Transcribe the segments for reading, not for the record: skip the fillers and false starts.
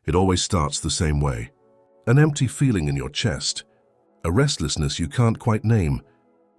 It always starts the same way. An empty feeling in your chest, a restlessness you can't quite name,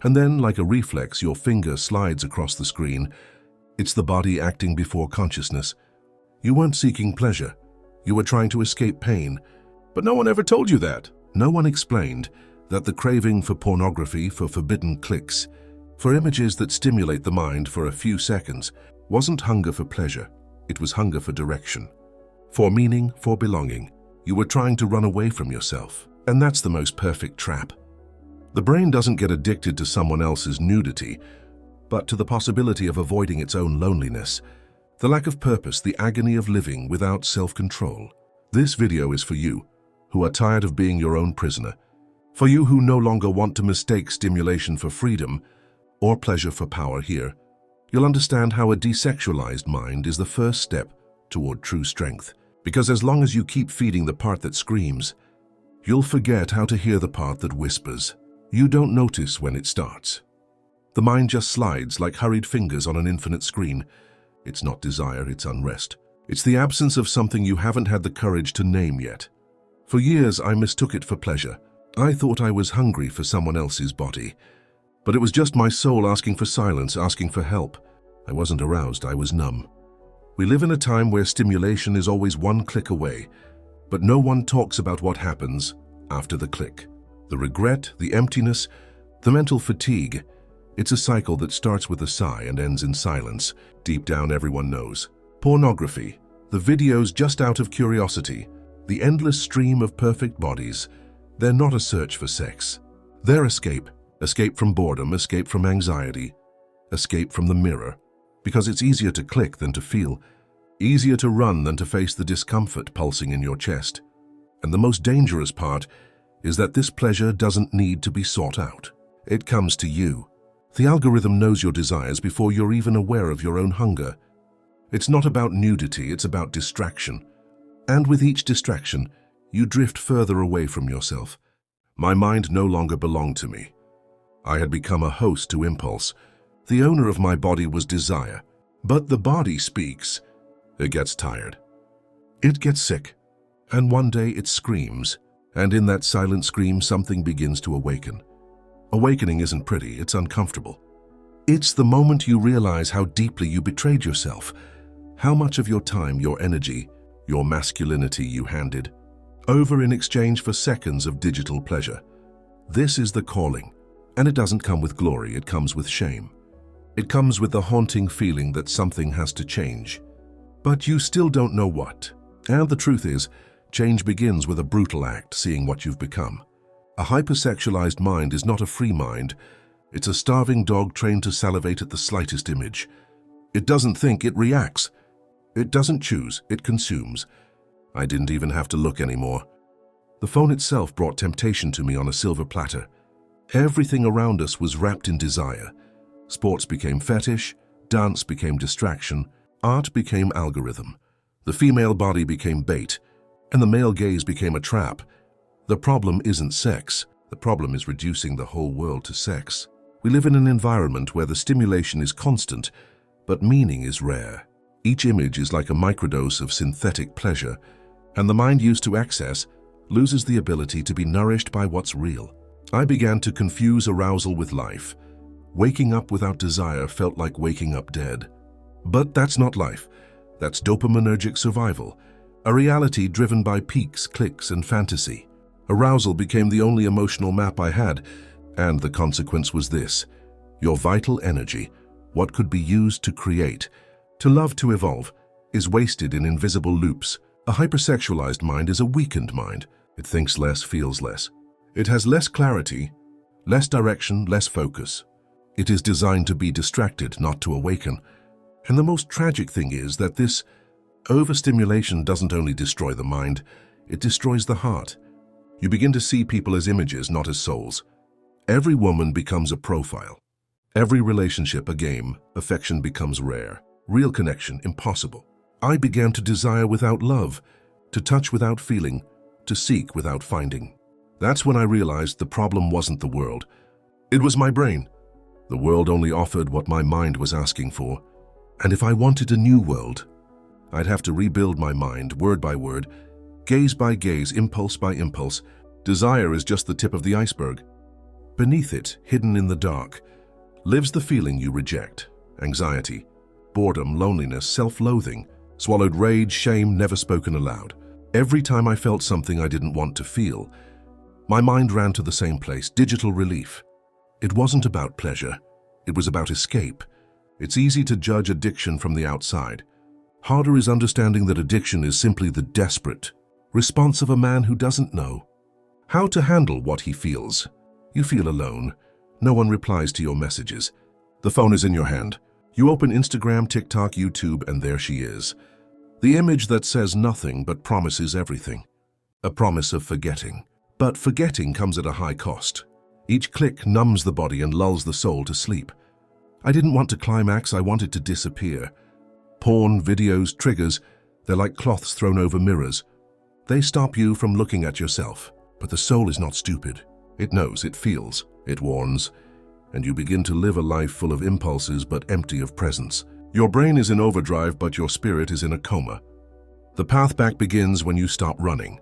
and then, like a reflex, your finger slides across the screen. It's the body acting before consciousness. You weren't seeking pleasure. You were trying to escape pain. But no one ever told you that. No one explained that the craving for pornography, for forbidden clicks, for images that stimulate the mind for a few seconds, wasn't hunger for pleasure. It was hunger for direction, for meaning, for belonging. You were trying to run away from yourself, and that's the most perfect trap. The brain doesn't get addicted to someone else's nudity, but to the possibility of avoiding its own loneliness, the lack of purpose, the agony of living without self-control. This video is for you, who are tired of being your own prisoner, for you who no longer want to mistake stimulation for freedom or pleasure for power. Here, you'll understand how a desexualized mind is the first step toward true strength. Because as long as you keep feeding the part that screams, you'll forget how to hear the part that whispers. You don't notice when it starts. The mind just slides like hurried fingers on an infinite screen. It's not desire, it's unrest. It's the absence of something you haven't had the courage to name yet. For years, I mistook it for pleasure. I thought I was hungry for someone else's body. But it was just my soul asking for silence, asking for help. I wasn't aroused, I was numb. We live in a time where stimulation is always one click away, but no one talks about what happens after the click. The regret, the emptiness, the mental fatigue. It's a cycle that starts with a sigh and ends in silence. Deep down, everyone knows. Pornography, the videos just out of curiosity, the endless stream of perfect bodies. They're not a search for sex. They're escape. Escape from boredom, escape from anxiety, escape from the mirror. Because it's easier to click than to feel, easier to run than to face the discomfort pulsing in your chest. And the most dangerous part is that this pleasure doesn't need to be sought out. It comes to you. The algorithm knows your desires before you're even aware of your own hunger. It's not about nudity, it's about distraction. And with each distraction, you drift further away from yourself. My mind no longer belonged to me. I had become a host to impulse. The owner of my body was desire. But the body speaks. It gets tired. It gets sick. And one day it screams. And in that silent scream, something begins to awaken. Awakening isn't pretty, it's uncomfortable. It's the moment you realize how deeply you betrayed yourself, how much of your time, your energy, your masculinity you handed over in exchange for seconds of digital pleasure. This is the calling, and it doesn't come with glory, it comes with shame. It comes with the haunting feeling that something has to change. But you still don't know what. And the truth is, change begins with a brutal act, seeing what you've become. A hypersexualized mind is not a free mind. It's a starving dog trained to salivate at the slightest image. It doesn't think, it reacts. It doesn't choose, it consumes. I didn't even have to look anymore. The phone itself brought temptation to me on a silver platter. Everything around us was wrapped in desire. Sports became fetish, dance became distraction, art became algorithm. The female body became bait, and the male gaze became a trap. The problem isn't sex. The problem is reducing the whole world to sex. We live in an environment where the stimulation is constant, but meaning is rare. Each image is like a microdose of synthetic pleasure, and the mind used to access loses the ability to be nourished by what's real. I began to confuse arousal with life. Waking up without desire felt like waking up dead. But that's not life. That's dopaminergic survival, a reality driven by peaks, clicks, and fantasy. Arousal became the only emotional map I had, and the consequence was this. Your vital energy, what could be used to create, to love, to evolve, is wasted in invisible loops. A hypersexualized mind is a weakened mind. It thinks less, feels less. It has less clarity, less direction, less focus. It is designed to be distracted, not to awaken. And the most tragic thing is that this overstimulation doesn't only destroy the mind, it destroys the heart. You begin to see people as images, not as souls. Every woman becomes a profile. Every relationship a game. Affection becomes rare. Real connection impossible. I began to desire without love, to touch without feeling, to seek without finding. That's when I realized the problem wasn't the world. It was my brain. The world only offered what my mind was asking for. And if I wanted a new world, I'd have to rebuild my mind word by word, Gaze by gaze, impulse by impulse, desire is just the tip of the iceberg. Beneath it, hidden in the dark, lives the feeling you reject: anxiety, boredom, loneliness, self-loathing, swallowed rage, shame, never spoken aloud. Every time I felt something I didn't want to feel, my mind ran to the same place: digital relief. It wasn't about pleasure, it was about escape. It's easy to judge addiction from the outside. Harder is understanding that addiction is simply the desperate response of a man who doesn't know how to handle what he feels. You feel alone. No one replies to your messages. The phone is in your hand. You open Instagram, TikTok, YouTube, and there she is. The image that says nothing but promises everything. A promise of forgetting. But forgetting comes at a high cost. Each click numbs the body and lulls the soul to sleep. I didn't want to climax, I wanted to disappear. Porn, videos, triggers, they're like cloths thrown over mirrors. They stop you from looking at yourself. But the soul is not stupid. It knows, it feels, it warns. And you begin to live a life full of impulses but empty of presence. Your brain is in overdrive, but your spirit is in a coma. The path back begins when you stop running.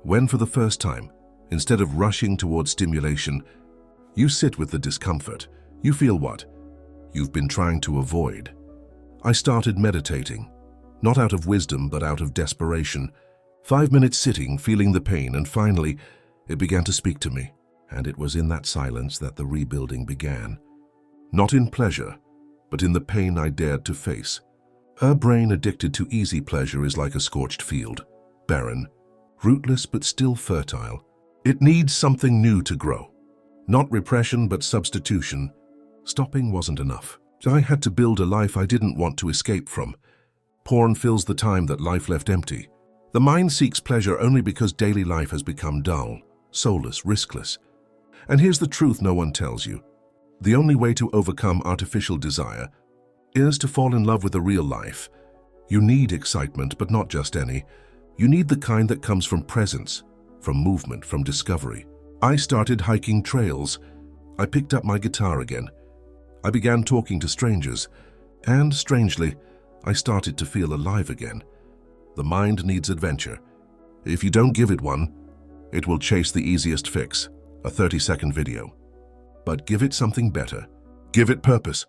When for the first time, instead of rushing toward stimulation, you sit with the discomfort. You feel what you've been trying to avoid. I started meditating, not out of wisdom but out of desperation. 5 minutes sitting, feeling the pain, and finally, it began to speak to me. And it was in that silence that the rebuilding began. Not in pleasure, but in the pain I dared to face. A brain addicted to easy pleasure is like a scorched field, barren, rootless but still fertile. It needs something new to grow. Not repression, but substitution. Stopping wasn't enough. I had to build a life I didn't want to escape from. Porn fills the time that life left empty. The mind seeks pleasure only because daily life has become dull, soulless, riskless. And here's the truth no one tells you. The only way to overcome artificial desire is to fall in love with a real life. You need excitement, but not just any. You need the kind that comes from presence, from movement, from discovery. I started hiking trails. I picked up my guitar again. I began talking to strangers. And strangely, I started to feel alive again. The mind needs adventure. If you don't give it one, it will chase the easiest fix, a 30-second video. But give it something better. Give it purpose.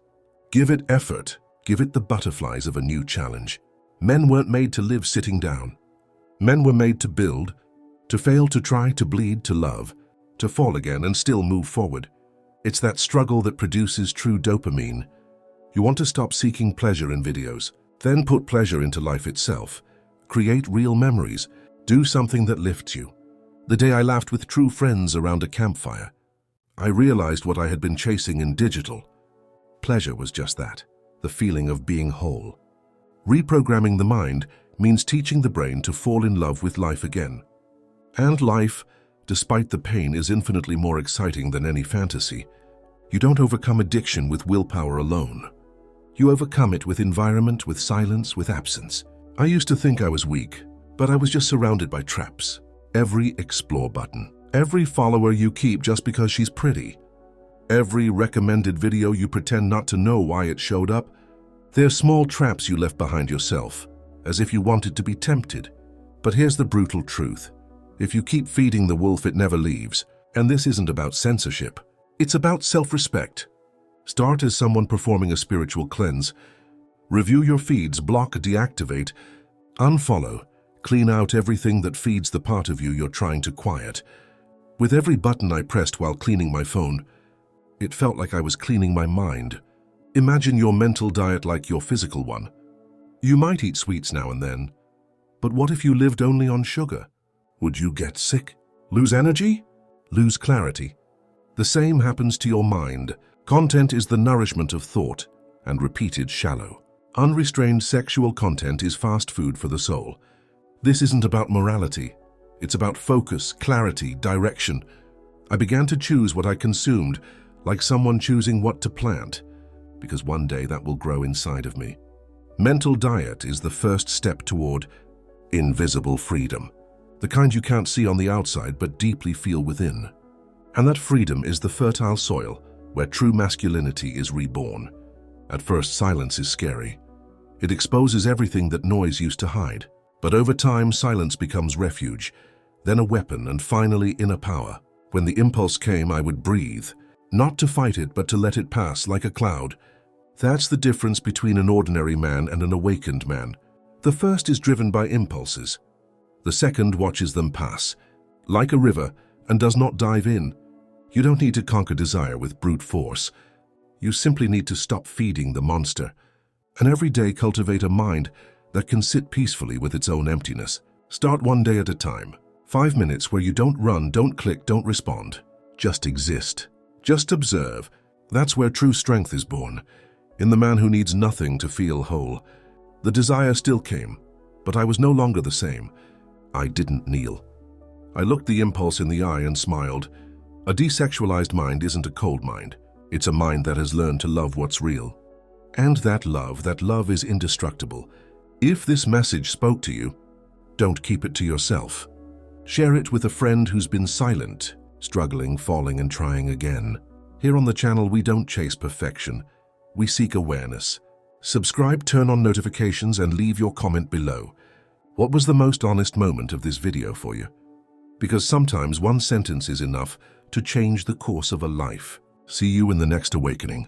Give it effort. Give it the butterflies of a new challenge. Men weren't made to live sitting down. Men were made to build, to fail, to try, to bleed, to love, to fall again and still move forward. It's that struggle that produces true dopamine. You want to stop seeking pleasure in videos, then put pleasure into life itself. Create real memories. Do something that lifts you. The day I laughed with true friends around a campfire, I realized what I had been chasing in digital. Pleasure was just that, the feeling of being whole. Reprogramming the mind means teaching the brain to fall in love with life again. And life, despite the pain, is infinitely more exciting than any fantasy. You don't overcome addiction with willpower alone. You overcome it with environment, with silence, with absence. I used to think I was weak, but I was just surrounded by traps. Every explore button, every follower you keep just because she's pretty, every recommended video you pretend not to know why it showed up, they're small traps you left behind yourself, as if you wanted to be tempted. But here's the brutal truth. If you keep feeding the wolf, it never leaves. And this isn't about censorship. It's about self-respect. Start as someone performing a spiritual cleanse. Review your feeds, block, deactivate, unfollow, clean out everything that feeds the part of you you're trying to quiet. With every button I pressed while cleaning my phone, it felt like I was cleaning my mind. Imagine your mental diet like your physical one. You might eat sweets now and then, but what if you lived only on sugar? Would you get sick? Lose energy? Lose clarity? The same happens to your mind. Content is the nourishment of thought, and repeated shallow. Unrestrained sexual content is fast food for the soul. This isn't about morality. It's about focus, clarity, direction. I began to choose what I consumed, like someone choosing what to plant, because one day that will grow inside of me. Mental diet is the first step toward invisible freedom, the kind you can't see on the outside but deeply feel within. And that freedom is the fertile soil where true masculinity is reborn. At first, silence is scary. It exposes everything that noise used to hide. But over time, silence becomes refuge, then a weapon, and finally inner power. When the impulse came, I would breathe, not to fight it, but to let it pass like a cloud. That's the difference between an ordinary man and an awakened man. The first is driven by impulses. The second watches them pass, like a river, and does not dive in. You don't need to conquer desire with brute force. You simply need to stop feeding the monster, and every day cultivate a mind that can sit peacefully with its own emptiness. Start one day at a time. 5 minutes where you don't run, don't click, don't respond. Just exist. Just observe. That's where true strength is born, in the man who needs nothing to feel whole. The desire still came, but I was no longer the same. I didn't kneel. I looked the impulse in the eye and smiled. A desexualized mind isn't a cold mind. It's a mind that has learned to love what's real. And that love is indestructible. If this message spoke to you, don't keep it to yourself. Share it with a friend who's been silent, struggling, falling, and trying again. Here on the channel, we don't chase perfection. We seek awareness. Subscribe, turn on notifications, and leave your comment below. What was the most honest moment of this video for you? Because sometimes one sentence is enough to change the course of a life. See you in the next awakening.